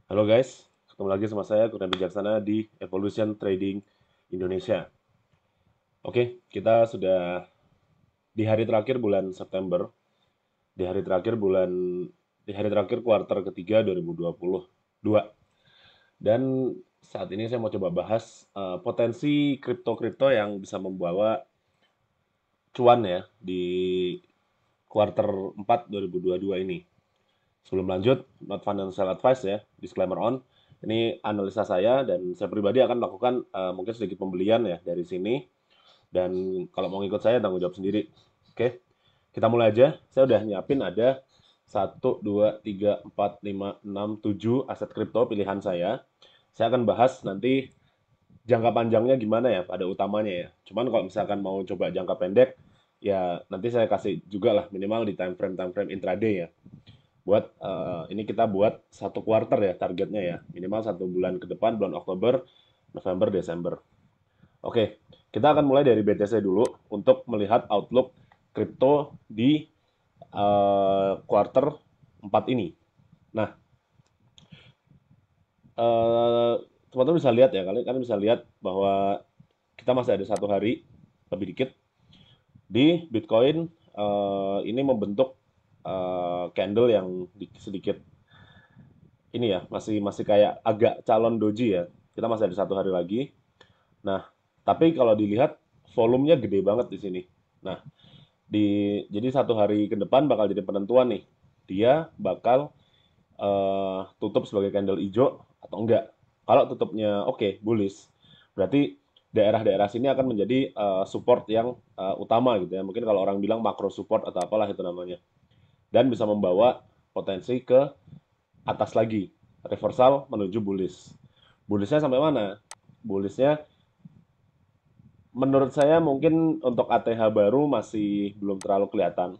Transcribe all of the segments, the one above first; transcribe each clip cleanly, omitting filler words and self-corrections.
Halo guys, ketemu lagi sama saya Kurnia Bijaksana di Evolution Trading Indonesia. Oke, kita sudah di hari terakhir bulan September, di hari terakhir bulan di hari terakhir kuartal ketiga 2022. Dan saat ini saya mau coba bahas potensi kripto-kripto yang bisa membawa cuan ya di kuartal 4 2022 ini. Sebelum lanjut, not financial advice ya, disclaimer on. Ini analisa saya dan saya pribadi akan melakukan mungkin sedikit pembelian ya dari sini. Dan kalau mau ngikut saya tanggung jawab sendiri. Oke, kita mulai aja. Saya udah nyiapin ada 1, 2, 3, 4, 5, 6, 7 aset kripto pilihan saya. Saya akan bahas nanti jangka panjangnya gimana ya pada utamanya ya. Cuman kalau misalkan mau coba jangka pendek, ya nanti saya kasih juga lah minimal di time frame intraday ya buat ini kita buat satu quarter ya targetnya ya minimal 1 bulan ke depan bulan Oktober, November, Desember. Oke, kita akan mulai dari BTC dulu untuk melihat outlook kripto di quarter 4 ini. Nah, eh, teman-teman bisa lihat ya, kalian bisa lihat bahwa kita masih ada 1 hari lebih dikit di Bitcoin. Ini membentuk candle yang sedikit ini ya masih masih kayak agak calon doji ya. Kita masih ada 1 hari lagi. Nah, tapi kalau dilihat volumenya gede banget di sini. Nah, jadi 1 hari ke depan bakal jadi penentuan nih. Dia bakal tutup sebagai candle hijau atau enggak. Kalau tutupnya oke, bullish, berarti daerah-daerah sini akan menjadi support yang utama gitu ya. Mungkin kalau orang bilang makro support atau apalah itu namanya. Dan bisa membawa potensi ke atas lagi, reversal menuju bullish. Bullishnya sampai mana? Bullishnya menurut saya mungkin untuk ATH baru masih belum terlalu kelihatan.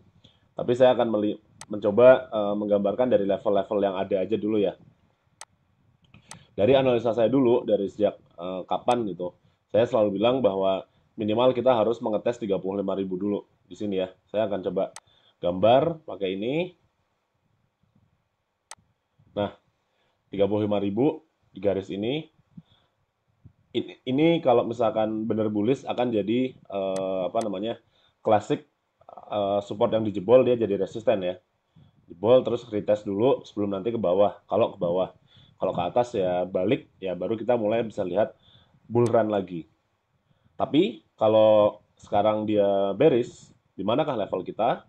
Tapi saya akan mencoba menggambarkan dari level-level yang ada aja dulu ya. Dari analisa saya dulu, dari sejak kapan gitu, saya selalu bilang bahwa minimal kita harus mengetes 35.000 dulu di sini ya. Saya akan coba gambar pakai ini. Nah, 35.000 di garis ini. Ini kalau misalkan bener bullish akan jadi apa namanya klasik support yang dijebol dia jadi resisten ya. Jebol terus retest dulu sebelum nanti ke bawah. Kalau ke bawah, kalau ke atas ya balik ya baru kita mulai bisa lihat bull run lagi. Tapi kalau sekarang dia bearish, di manakah level kita?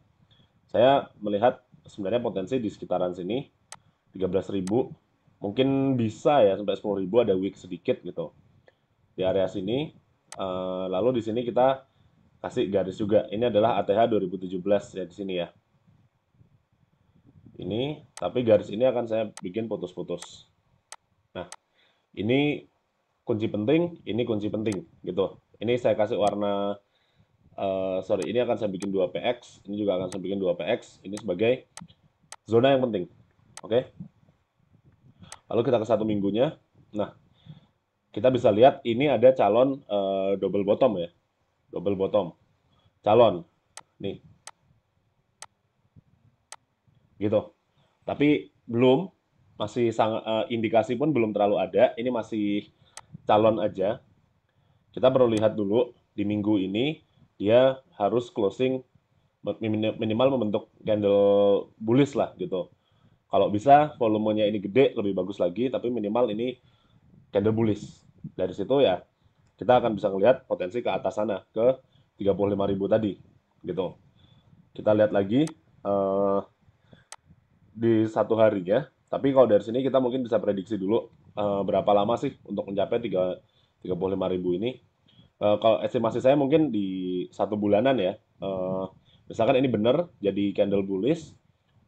Saya melihat sebenarnya potensi di sekitaran sini 13.000, mungkin bisa ya sampai 10.000 ada wick sedikit gitu di area sini. Lalu di sini kita kasih garis juga. Ini adalah ATH 2017 ya di sini ya. Ini, tapi garis ini akan saya bikin putus-putus. Nah, ini kunci penting, ini kunci penting gitu. Ini saya kasih warna sorry, ini akan saya bikin 2PX, ini juga akan saya bikin 2PX, ini sebagai zona yang penting. Oke. Lalu kita ke 1 minggunya. Nah, kita bisa lihat ini ada calon double bottom ya. Double bottom. Calon. Nih, gitu. Tapi belum, masih sangat indikasi pun belum terlalu ada. Ini masih calon aja. Kita perlu lihat dulu di minggu ini dia harus closing minimal membentuk candle bullish lah gitu. Kalau bisa volumenya ini gede lebih bagus lagi, tapi minimal ini candle bullish. Dari situ ya kita akan bisa melihat potensi ke atas sana ke 35.000 tadi gitu. Kita lihat lagi di 1 hari ya. Tapi kalau dari sini kita mungkin bisa prediksi dulu berapa lama sih untuk mencapai 35.000 ini. Kalau estimasi saya mungkin di 1 bulanan ya. Misalkan ini benar jadi candle bullish,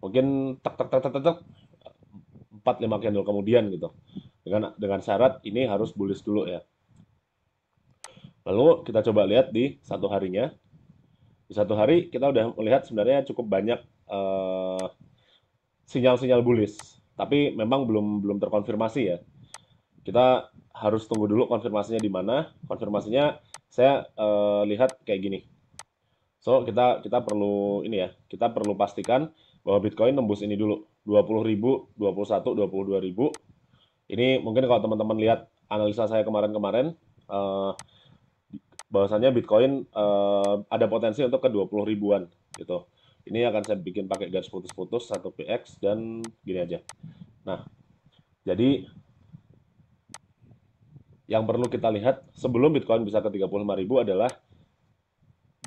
mungkin tak tak tak tak tak, tak 4-5 candle kemudian gitu. Dengan syarat ini harus bullish dulu ya. Lalu kita coba lihat di 1 harinya. Di 1 hari kita udah melihat sebenarnya cukup banyak sinyal-sinyal bullish, tapi memang belum belum terkonfirmasi ya. Kita harus tunggu dulu konfirmasinya di mana. Konfirmasinya saya lihat kayak gini. So kita kita perlu ini ya, kita perlu pastikan bahwa Bitcoin nembus ini dulu 20.000, 21, 22.000. Ini mungkin kalau teman-teman lihat analisa saya kemarin-kemarin, eh, bahwasannya Bitcoin ada potensi untuk ke 20 ribuan gitu. Ini akan saya bikin pakai garis putus-putus 1px dan gini aja. Nah, jadi yang perlu kita lihat sebelum Bitcoin bisa ke 35 ribu adalah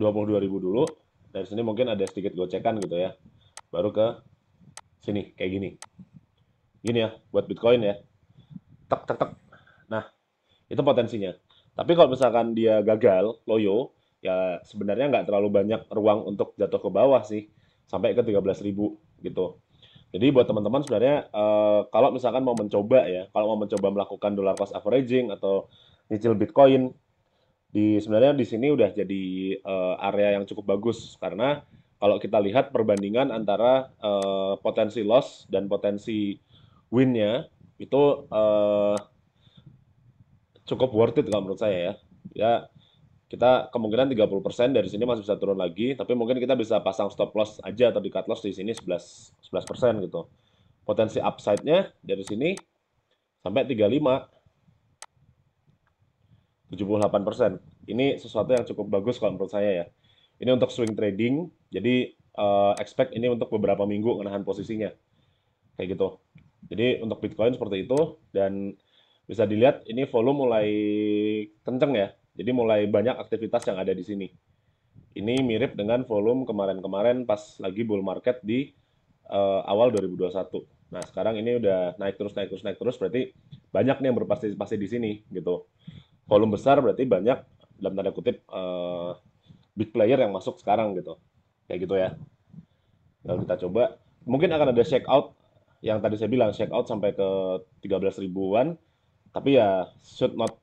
22 ribu dulu. Dari sini mungkin ada sedikit gocekan gitu ya. Baru ke sini kayak gini. Gini ya buat Bitcoin ya. Tek tek tek. Nah, itu potensinya. Tapi kalau misalkan dia gagal, loyo, ya sebenarnya nggak terlalu banyak ruang untuk jatuh ke bawah sih, sampai ke 13 ribu gitu. Jadi buat teman-teman sebenarnya kalau misalkan mau mencoba ya, kalau mau mencoba melakukan dollar cost averaging atau nyicil Bitcoin, sebenarnya di sini udah jadi area yang cukup bagus karena kalau kita lihat perbandingan antara potensi loss dan potensi win-nya itu cukup worth it kalau menurut saya ya. Ya, kita kemungkinan 30% dari sini masih bisa turun lagi, tapi mungkin kita bisa pasang stop loss aja atau di cut loss di sini 11% gitu. Potensi upside-nya dari sini sampai 35, 78%. Ini sesuatu yang cukup bagus kalau menurut saya ya. Ini untuk swing trading, jadi expect ini untuk beberapa minggu menahan posisinya. Kayak gitu. Jadi untuk Bitcoin seperti itu, dan bisa dilihat ini volume mulai kenceng ya. Jadi mulai banyak aktivitas yang ada di sini. Ini mirip dengan volume kemarin-kemarin pas lagi bull market di awal 2021. Nah, sekarang ini udah naik terus, naik terus, naik terus, berarti banyak nih yang berpartisipasi di sini gitu. Volume besar berarti banyak dalam tanda kutip big player yang masuk sekarang gitu. Kayak gitu ya. Kalau kita coba, mungkin akan ada shake out yang tadi saya bilang shake out sampai ke 13 ribuan, tapi ya should not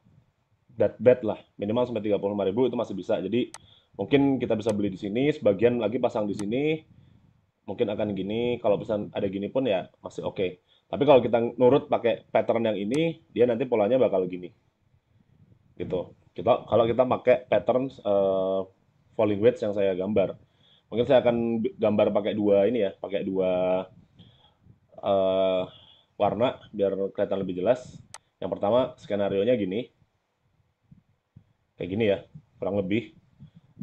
that bad lah. Minimal sampai 35 ribu itu masih bisa. Jadi mungkin kita bisa beli di sini, sebagian lagi pasang di sini, mungkin akan gini. Kalau bisa ada gini pun ya masih oke. Okay. Tapi kalau kita nurut pakai pattern yang ini, dia nanti polanya bakal gini, gitu. Kalau kita pakai pattern falling wedge yang saya gambar, mungkin saya akan gambar pakai dua ini ya, pakai dua eh, warna biar kelihatan lebih jelas. Yang pertama skenario nya gini, kayak gini ya, kurang lebih.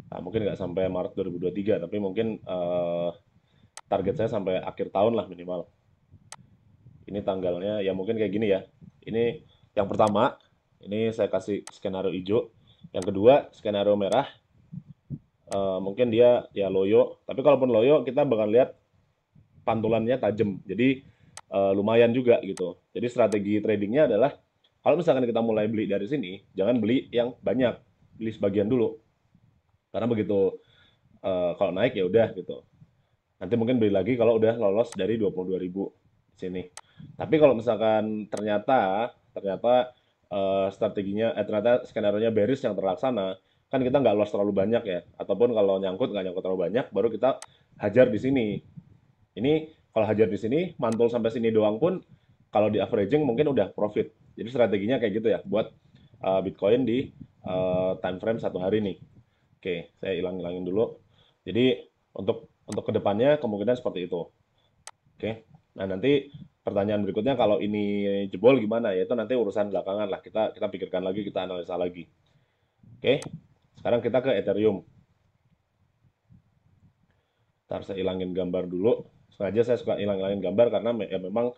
Nah, mungkin nggak sampai Maret 2023, tapi mungkin target saya sampai akhir tahun lah minimal. Ini tanggalnya ya mungkin kayak gini ya. Ini yang pertama, ini saya kasih skenario hijau. Yang kedua, skenario merah. Mungkin dia ya loyo. Tapi kalaupun loyo, kita bakal lihat pantulannya tajam. Jadi lumayan juga gitu. Jadi strategi tradingnya adalah kalau misalkan kita mulai beli dari sini, jangan beli yang banyak, beli sebagian dulu. Karena begitu kalau naik ya udah gitu. Nanti mungkin beli lagi kalau udah lolos dari 22 ribu sini. Tapi kalau misalkan ternyata ternyata strateginya ternyata skenario-nya bearish yang terlaksana, kan kita nggak loss terlalu banyak ya. Ataupun kalau nyangkut nggak nyangkut terlalu banyak, baru kita hajar di sini. Ini kalau hajar di sini mantul sampai sini doang pun kalau di averaging mungkin udah profit. Jadi strateginya kayak gitu ya buat Bitcoin di time frame satu hari nih. Oke, saya hilang-hilangin dulu. Jadi untuk kedepannya kemungkinan seperti itu. Oke. Nah, nanti pertanyaan berikutnya kalau ini jebol gimana ya, itu nanti urusan belakangan lah. Kita kita pikirkan lagi, kita analisa lagi. Oke. Sekarang kita ke Ethereum. Ntar saya hilangin gambar dulu. Sengaja saya suka hilang-hilangin gambar karena ya memang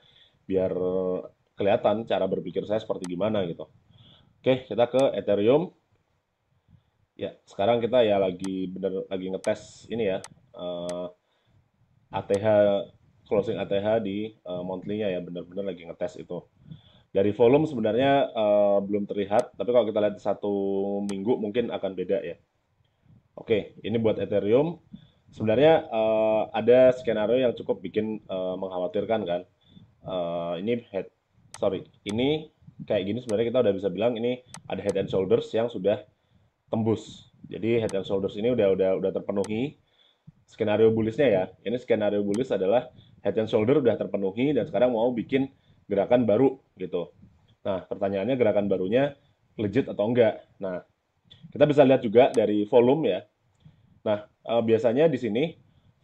biar kelihatan cara berpikir saya seperti gimana gitu. Oke, kita ke Ethereum. Ya, sekarang kita ya lagi ngetes ini ya, ATH, closing ATH di monthly-nya ya, benar-benar lagi ngetes itu. Dari volume sebenarnya belum terlihat, tapi kalau kita lihat satu minggu mungkin akan beda ya. Oke, ini buat Ethereum. Sebenarnya ada skenario yang cukup bikin mengkhawatirkan kan. Ini ini kayak gini sebenarnya kita udah bisa bilang ini ada head and shoulders yang sudah tembus. Jadi head and shoulders ini udah terpenuhi. Skenario bullishnya ya, ini skenario bullish adalah head and shoulder udah terpenuhi dan sekarang mau bikin gerakan baru gitu. Nah, pertanyaannya gerakan barunya legit atau enggak. Nah, kita bisa lihat juga dari volume ya. Nah, biasanya di sini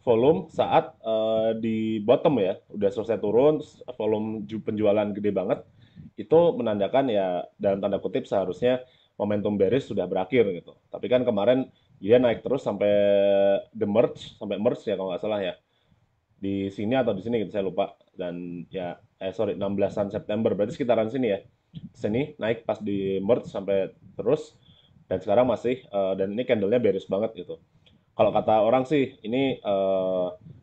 volume saat di bottom ya, udah selesai turun, volume penjualan gede banget, itu menandakan ya dalam tanda kutip seharusnya momentum bearish sudah berakhir gitu. Tapi kan kemarin dia naik terus sampai the merge, sampai merge ya kalau nggak salah ya. Di sini atau di sini gitu saya lupa. Dan ya sorry 16-an September berarti sekitaran sini ya. Sini naik pas di merge sampai terus dan sekarang masih dan ini candlenya bearish banget gitu. Kalau kata orang sih ini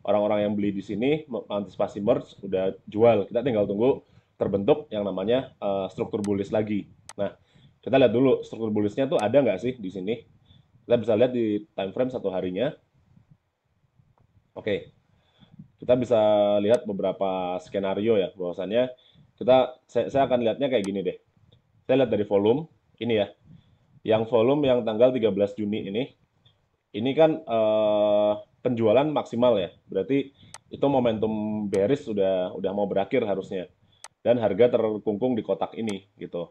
orang-orang yang beli di sini mengantisipasi merge udah jual. Kita tinggal tunggu terbentuk yang namanya struktur bullish lagi. Nah, kita lihat dulu struktur bullishnya tuh ada nggak sih di sini. Kita bisa lihat di time frame satu harinya. Oke, kita bisa lihat beberapa skenario ya. Bahwasannya saya akan lihatnya kayak gini deh. Saya lihat dari volume ini ya. Yang volume yang tanggal 13 Juni ini kan penjualan maksimal ya. Berarti itu momentum bearish udah mau berakhir harusnya. Dan harga terkungkung di kotak ini gitu.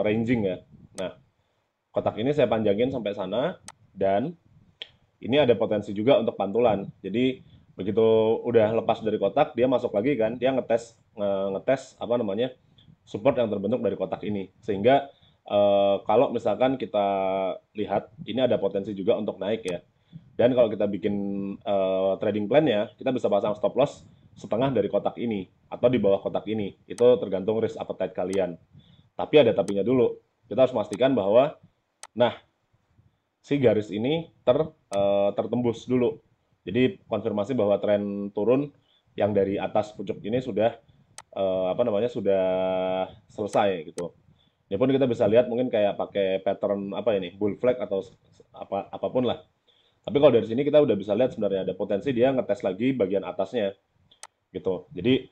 Ranging ya. Nah, kotak ini saya panjangin sampai sana dan ini ada potensi juga untuk pantulan. Jadi begitu udah lepas dari kotak, dia masuk lagi kan, dia ngetes apa namanya support yang terbentuk dari kotak ini. Sehingga kalau misalkan kita lihat ini ada potensi juga untuk naik ya. Dan kalau kita bikin trading plan ya, kita bisa pasang stop loss setengah dari kotak ini atau di bawah kotak ini. Itu tergantung risk appetite kalian. Tapi ada tapinya dulu. Kita harus memastikan bahwa, nah, si garis ini tertembus dulu. Jadi konfirmasi bahwa tren turun yang dari atas pucuk ini sudah apa namanya sudah selesai gitu. Ini pun kita bisa lihat mungkin kayak pakai pattern apa ini bull flag atau apapun lah. Tapi kalau dari sini kita udah bisa lihat sebenarnya ada potensi dia ngetes lagi bagian atasnya gitu. Jadi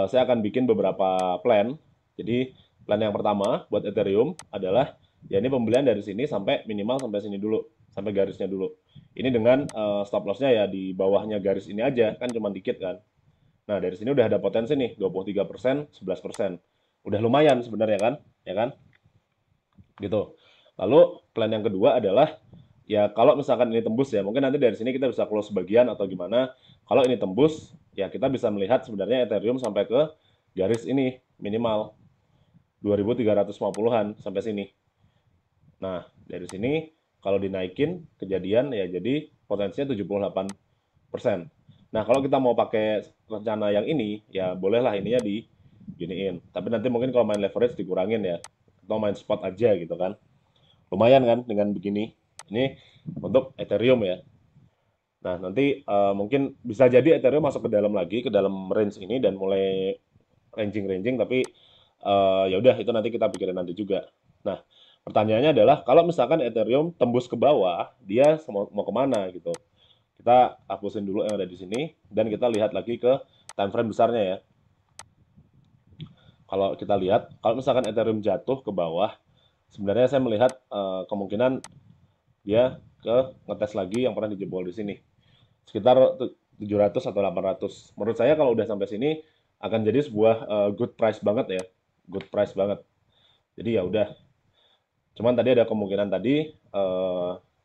saya akan bikin beberapa plan. Jadi plan yang pertama buat Ethereum adalah ya ini pembelian dari sini sampai minimal sampai sini dulu, sampai garisnya dulu. Ini dengan stop lossnya ya di bawahnya garis ini aja, kan cuma dikit kan. Nah dari sini udah ada potensi nih 23%, 11%. Udah lumayan sebenarnya kan, ya kan? Gitu. Lalu plan yang kedua adalah ya kalau misalkan ini tembus ya mungkin nanti dari sini kita bisa close sebagian atau gimana. Kalau ini tembus ya kita bisa melihat sebenarnya Ethereum sampai ke garis ini minimal 2350-an sampai sini. Nah, dari sini kalau dinaikin kejadian ya jadi potensinya 78%. Nah, kalau kita mau pakai rencana yang ini ya bolehlah ininya di giniin. Tapi nanti mungkin kalau main leverage dikurangin ya atau main spot aja gitu kan. Lumayan kan dengan begini. Ini untuk Ethereum ya. Nah, nanti mungkin bisa jadi Ethereum masuk ke dalam lagi, ke dalam range ini dan mulai ranging-ranging, tapi ya udah itu nanti kita pikirin nanti juga. Nah, pertanyaannya adalah kalau misalkan Ethereum tembus ke bawah, dia mau kemana gitu. Kita hapusin dulu yang ada di sini dan kita lihat lagi ke time frame besarnya ya. Kalau kita lihat, kalau misalkan Ethereum jatuh ke bawah, sebenarnya saya melihat kemungkinan dia ke ngetes lagi yang pernah dijebol di sini sekitar 700 atau 800. Menurut saya kalau udah sampai sini akan jadi sebuah good price banget ya, good price banget. Jadi ya udah. Cuman tadi ada kemungkinan tadi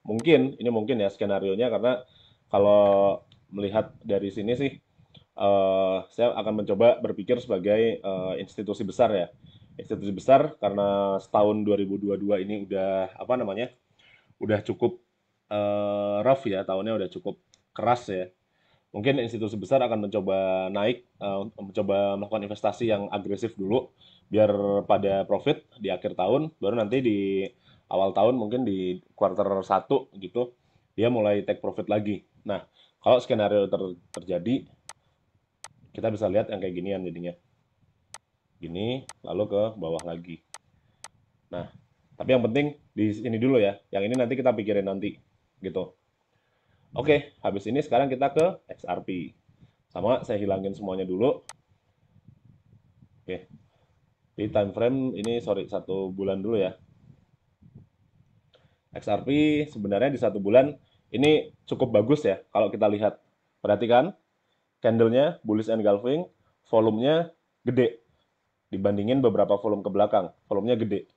mungkin ini mungkin ya skenario nya karena kalau melihat dari sini sih saya akan mencoba berpikir sebagai institusi besar ya. Institusi besar karena setahun 2022 ini udah apa namanya? Udah cukup rough ya, tahunnya udah cukup keras ya. Mungkin institusi besar akan mencoba naik, mencoba melakukan investasi yang agresif dulu, biar pada profit di akhir tahun, baru nanti di awal tahun mungkin di quarter satu gitu, dia mulai take profit lagi. Nah, kalau skenario terjadi, kita bisa lihat yang kayak ginian jadinya. Gini, lalu ke bawah lagi. Nah, tapi yang penting di sini dulu ya. Yang ini nanti kita pikirin nanti, gitu. Oke, habis ini sekarang kita ke XRP. Sama, saya hilangin semuanya dulu. Oke, di time frame ini sorry 1 bulan dulu ya. XRP sebenarnya di 1 bulan ini cukup bagus ya kalau kita lihat. Perhatikan candlenya bullish engulfing, volumenya gede dibandingin beberapa volume ke belakang. Volumenya gede.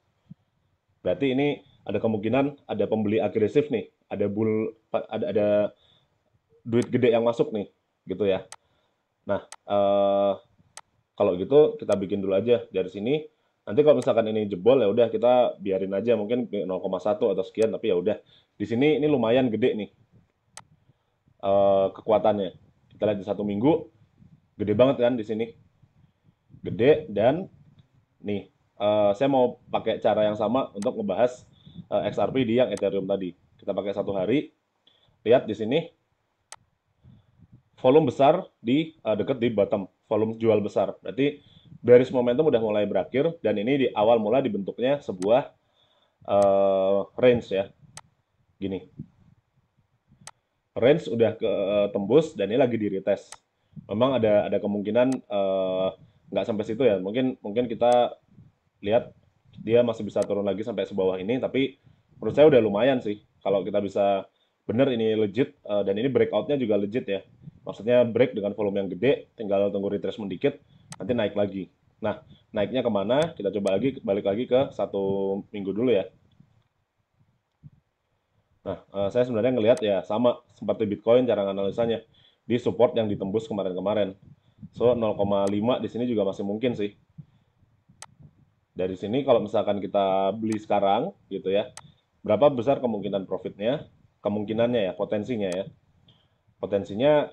Berarti ini ada kemungkinan ada pembeli agresif nih, ada duit gede yang masuk nih, gitu ya. Nah, Kalau gitu kita bikin dulu aja dari sini. Nanti kalau misalkan ini jebol ya udah kita biarin aja mungkin 0,1 atau sekian, tapi ya udah. Di sini ini lumayan gede nih kekuatannya. Kita lihat di 1 minggu gede banget kan di sini. Gede dan nih saya mau pakai cara yang sama untuk ngebahas XRP di yang Ethereum tadi. Kita pakai 1 hari. Lihat di sini volume besar di deket di bottom, volume jual besar. Berarti bearish momentum udah mulai berakhir dan ini di awal mula dibentuknya sebuah range ya. Gini. Range udah ke tembus dan ini lagi di retest. Memang ada kemungkinan nggak sampai situ ya. Mungkin mungkin kita lihat dia masih bisa turun lagi sampai sebawah ini, tapi menurut saya udah lumayan sih kalau kita bisa bener ini legit dan ini breakoutnya juga legit ya. Maksudnya break dengan volume yang gede, tinggal tunggu retracement dikit, nanti naik lagi. Nah, naiknya kemana? Kita coba lagi balik lagi ke 1 minggu dulu ya. Nah, saya sebenarnya ngelihat ya sama seperti Bitcoin cara analisanya di support yang ditembus kemarin-kemarin. So 0,5 di sini juga masih mungkin sih. Dari sini kalau misalkan kita beli sekarang gitu ya, berapa besar kemungkinan profitnya? Kemungkinannya ya, potensinya ya. Potensinya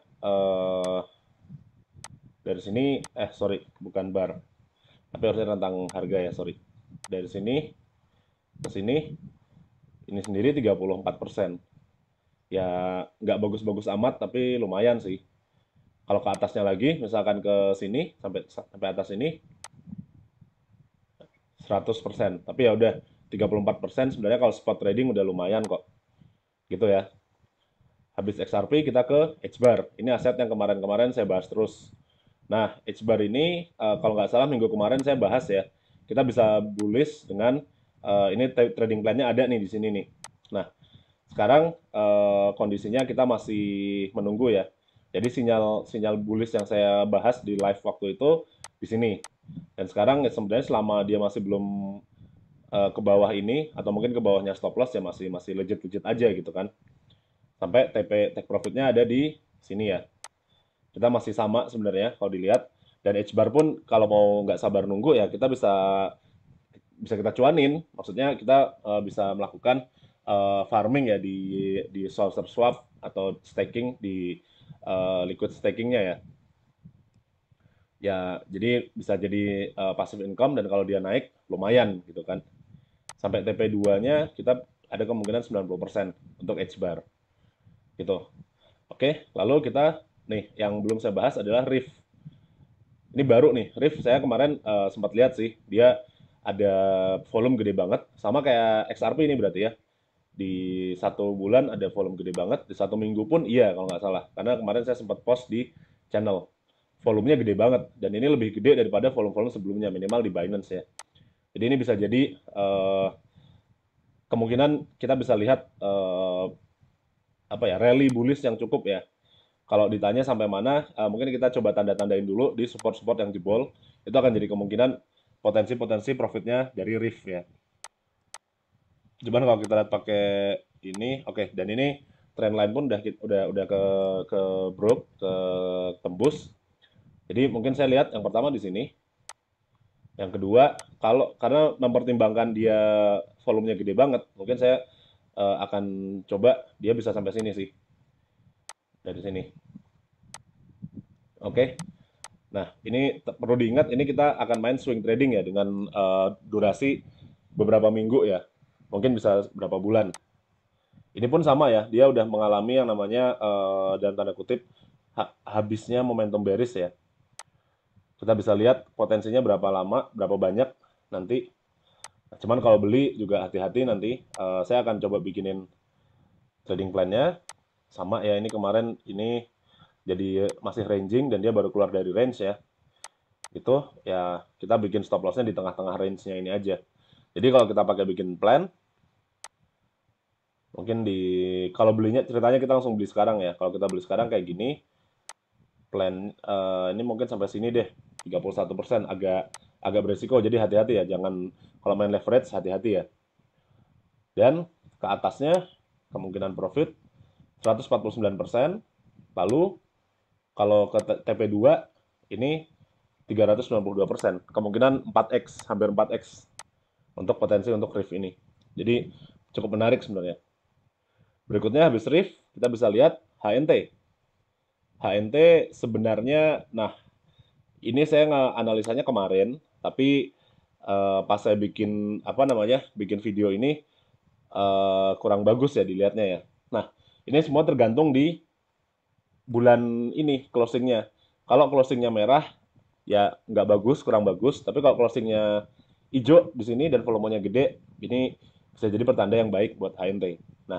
dari sini sorry, bukan bar. Tapi harusnya tentang harga ya, sorry. Dari sini ke sini ini sendiri 34%. Ya nggak bagus-bagus amat tapi lumayan sih. Kalau ke atasnya lagi, misalkan ke sini sampai sampai atas ini 100%. Tapi ya udah 34% sebenarnya kalau spot trading udah lumayan kok. Gitu ya. Habis XRP kita ke HBAR. Ini aset yang kemarin-kemarin saya bahas terus. Nah, HBAR ini kalau nggak salah minggu kemarin saya bahas ya. Kita bisa bullish dengan ini trading plan-nya ada nih di sini nih. Nah, sekarang kondisinya kita masih menunggu ya. Jadi sinyal bullish yang saya bahas di live waktu itu di sini. Dan sekarang ya sebenarnya selama dia masih belum ke bawah ini atau mungkin ke bawahnya stop loss ya masih masih legit-legit aja gitu kan. Sampai TP take profitnya ada di sini ya. Kita masih sama sebenarnya kalau dilihat. Dan H bar pun kalau mau nggak sabar nunggu ya kita bisa bisa kita cuanin. Maksudnya kita bisa melakukan farming ya di Solster Swap atau staking di liquid stakingnya ya. Ya, jadi bisa jadi passive income dan kalau dia naik lumayan gitu kan. Sampai TP2-nya kita ada kemungkinan 90% untuk H bar gitu. Oke, lalu kita nih yang belum saya bahas adalah Riff. Ini baru nih, Riff saya kemarin sempat lihat sih, dia ada volume gede banget, sama kayak XRP ini berarti ya. Di 1 bulan ada volume gede banget, di 1 minggu pun iya kalau nggak salah. Karena kemarin saya sempat post di channel, volumenya gede banget, dan ini lebih gede daripada volume-volume sebelumnya, minimal di Binance ya. Jadi ini bisa jadi kemungkinan kita bisa lihat apa ya rally bullish yang cukup ya. Kalau ditanya sampai mana, mungkin kita coba tanda-tandain dulu di support-support yang jebol. Itu akan jadi kemungkinan potensi-potensi profitnya dari Riff ya. Cuman kalau kita lihat pakai ini, oke, dan ini trend line pun udah ke broke, ke tembus. Jadi mungkin saya lihat yang pertama di sini, yang kedua kalau karena mempertimbangkan dia volumenya gede banget, mungkin saya akan coba dia bisa sampai sini sih dari sini. Oke. Nah, ini perlu diingat, ini kita akan main swing trading ya dengan durasi beberapa minggu ya, mungkin bisa berapa bulan. Ini pun sama ya, dia udah mengalami yang namanya dalam tanda kutip habisnya momentum bearish ya. Kita bisa lihat potensinya berapa lama, berapa banyak nanti. Nah, cuman kalau beli juga hati-hati nanti. Saya akan coba bikinin trading plan-nya. Sama ya, ini kemarin ini jadi masih ranging dan dia baru keluar dari range ya. Itu ya kita bikin stop loss-nya di tengah-tengah range-nya ini aja. Jadi kalau kita pakai bikin plan, mungkin kalau belinya ceritanya kita langsung beli sekarang ya. Kalau kita beli sekarang kayak gini, plan ini mungkin sampai sini deh 31%, agak agak beresiko jadi hati-hati ya, jangan kalau main leverage hati-hati ya. Dan ke atasnya kemungkinan profit 149%. Lalu kalau ke TP2 ini 392%. Kemungkinan 4x, hampir 4x untuk potensi untuk RIF ini. Jadi cukup menarik sebenarnya. Berikutnya habis RIF, kita bisa lihat HNT. HNT sebenarnya, nah ini saya analisanya kemarin, tapi pas saya bikin apa namanya, bikin video ini kurang bagus ya dilihatnya ya. Nah, ini semua tergantung di bulan ini closingnya. Kalau closingnya merah, ya nggak bagus, kurang bagus. Tapi kalau closingnya hijau di sini dan volumenya gede, ini bisa jadi pertanda yang baik buat HNT. Nah,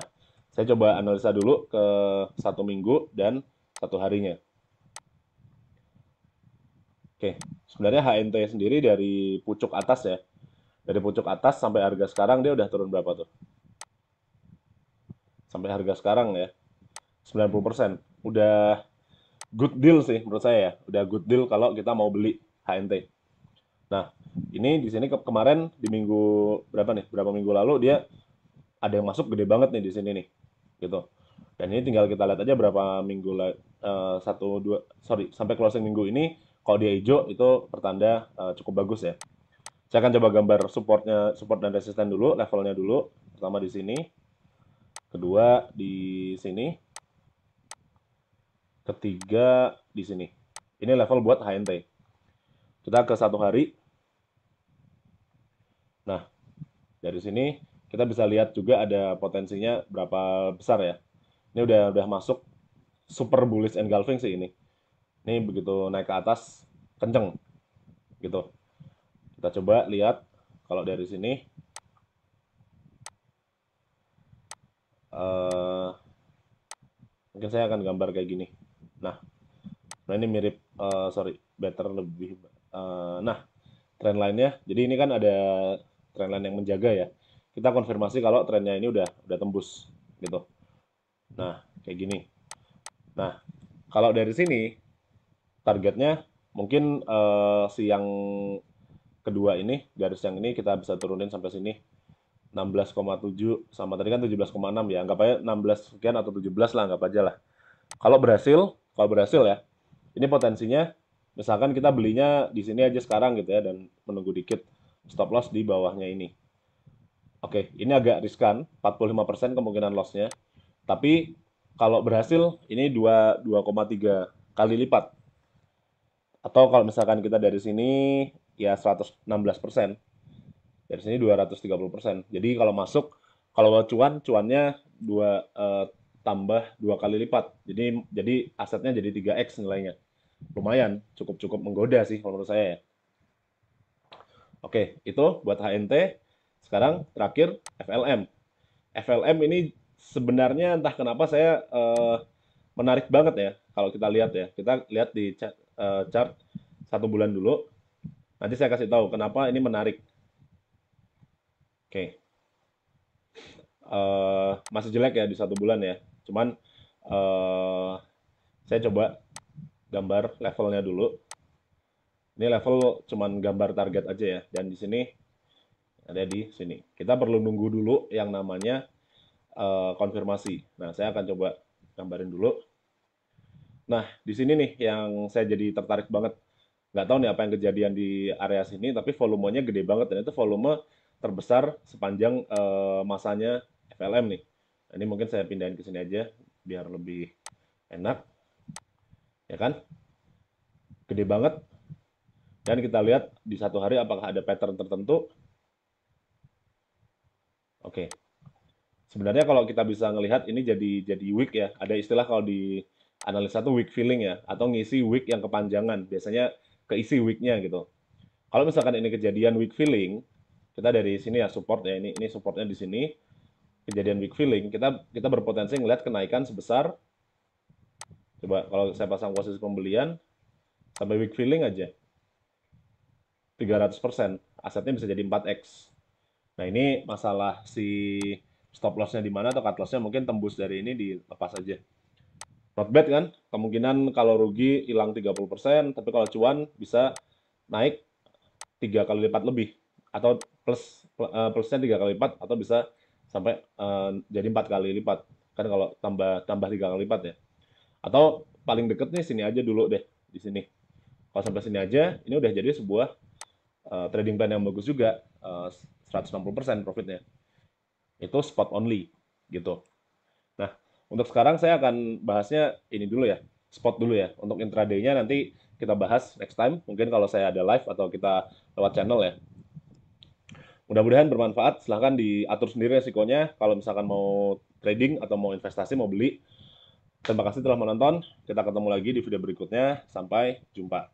saya coba analisa dulu ke 1 minggu dan 1 harinya. Oke, sebenarnya HNT sendiri dari pucuk atas ya. Dari pucuk atas sampai harga sekarang dia udah turun berapa tuh? Sampai harga sekarang ya, 90%. Udah good deal sih menurut saya ya. Udah good deal kalau kita mau beli HNT. Nah, ini di sini kemarin di minggu berapa nih? Berapa minggu lalu dia ada yang masuk gede banget nih di sini nih. Gitu. Dan ini tinggal kita lihat aja berapa minggu satu dua sorry sampai closing minggu ini kalau dia hijau itu pertanda cukup bagus ya. Saya akan coba gambar support dan resisten dulu, levelnya dulu. Pertama di sini, kedua di sini, ketiga di sini. Ini level buat HNT. Kita ke 1 hari. Nah, dari sini kita bisa lihat juga ada potensinya berapa besar ya. Ini udah masuk super bullish engulfing sih ini. Ini begitu naik ke atas kenceng gitu. Kita coba lihat kalau dari sini eh, mungkin saya akan gambar kayak gini. Nah, ini mirip sorry, better lebih nah, trend line-nya. Jadi ini kan ada trend line yang menjaga ya. Kita konfirmasi kalau trennya ini udah tembus gitu. Nah, kayak gini. Nah, kalau dari sini targetnya mungkin si yang kedua ini, garis yang ini kita bisa turunin sampai sini 16,7 sama tadi kan 17,6 ya. Anggap aja 16 sekian atau 17 lah, anggap aja lah. Kalau berhasil ya, ini potensinya misalkan kita belinya di sini aja sekarang gitu ya dan menunggu dikit stop loss di bawahnya ini. Oke, ini agak riskan, 45% kemungkinan lossnya. Tapi kalau berhasil ini 2,3 kali lipat. Atau kalau misalkan kita dari sini ya 116%. Dari sini 230%. Jadi kalau masuk, kalau cuannya tambah 2 kali lipat. Jadi asetnya jadi 3x nilainya. Lumayan, cukup menggoda sih kalau menurut saya ya. Oke, itu buat HNT. Sekarang terakhir FLM. FLM ini sebenarnya entah kenapa saya menarik banget ya kalau kita lihat ya. Kita lihat di chart 1 bulan dulu. Nanti saya kasih tahu kenapa ini menarik. Oke, masih jelek ya di 1 bulan ya. Cuman saya coba gambar levelnya dulu. Ini level cuman gambar target aja ya. Dan di sini ada di sini. Kita perlu nunggu dulu yang namanya konfirmasi. Nah, saya akan coba gambarin dulu. Nah, di sini nih yang saya jadi tertarik banget. Nggak tahu nih apa yang kejadian di area sini, tapi volumenya gede banget dan itu volume terbesar sepanjang masanya FLM nih. Nah, ini mungkin saya pindahin ke sini aja biar lebih enak, ya kan? Gede banget. Dan kita lihat di 1 hari apakah ada pattern tertentu. Oke, sebenarnya kalau kita bisa ngelihat ini jadi week ya. Ada istilah kalau di analisa tuh week filling ya, atau ngisi week yang kepanjangan. Biasanya keisi weeknya gitu. Kalau misalkan ini kejadian week filling, kita dari sini ya support ya. Ini supportnya di sini. Kejadian week filling, kita berpotensi ngelihat kenaikan sebesar. Coba kalau saya pasang posisi pembelian sampai week filling aja 300%, asetnya bisa jadi 4x. Nah, ini masalah si stop loss-nya di mana atau cut loss-nya mungkin tembus dari ini dilepas aja. Not bad kan? Kemungkinan kalau rugi hilang 30%, tapi kalau cuan bisa naik 3 kali lipat lebih. Atau plusnya 3 kali lipat, atau bisa sampai jadi 4 kali lipat. Kan kalau tambah 3 kali lipat ya. Atau paling deket nih sini aja dulu deh, di sini. Kalau sampai sini aja, ini udah jadi sebuah trading plan yang bagus juga, 160% profitnya. Itu spot only, gitu. Nah, untuk sekarang saya akan bahasnya ini dulu ya, spot dulu ya. Untuk intraday-nya nanti kita bahas next time, mungkin kalau saya ada live atau kita lewat channel ya. Mudah-mudahan bermanfaat, silahkan diatur sendiri resikonya, kalau misalkan mau trading atau mau investasi, mau beli. Terima kasih telah menonton, kita ketemu lagi di video berikutnya, sampai jumpa.